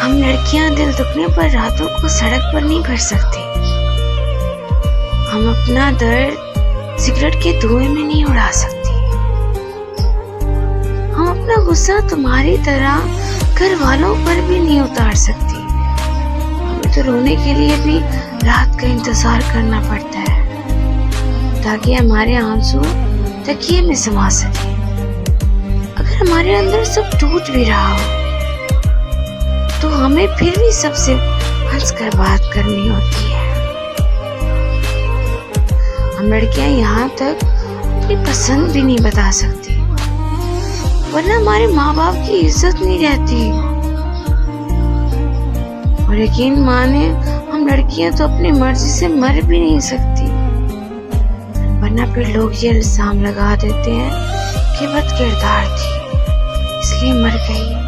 हम लड़कियां दिल दुखने पर रातों को सड़क पर नहीं भर सकती। हम अपना दर्द सिगरेट के धुएं में नहीं उड़ा सकती। हम अपना गुस्सा तुम्हारी तरह घर वालों पर भी नहीं उतार सकती। हमें तो रोने के लिए भी रात का इंतजार करना पड़ता है ताकि हमारे आंसू तकिए में समा सके। अगर हमारे अंदर सब टूट भी रहा हो तो हमें फिर भी सबसे हंसकर बात करनी होती है। हम लड़कियां यहाँ तक अपनी पसंद भी नहीं बता सकती, वरना हमारे माँ बाप की इज्जत नहीं रहती। और यकीन माने, हम लड़कियां तो अपनी मर्जी से मर भी नहीं सकती, वरना फिर लोग ये इल्जाम लगा देते हैं कि बद किरदार थी इसलिए मर गई।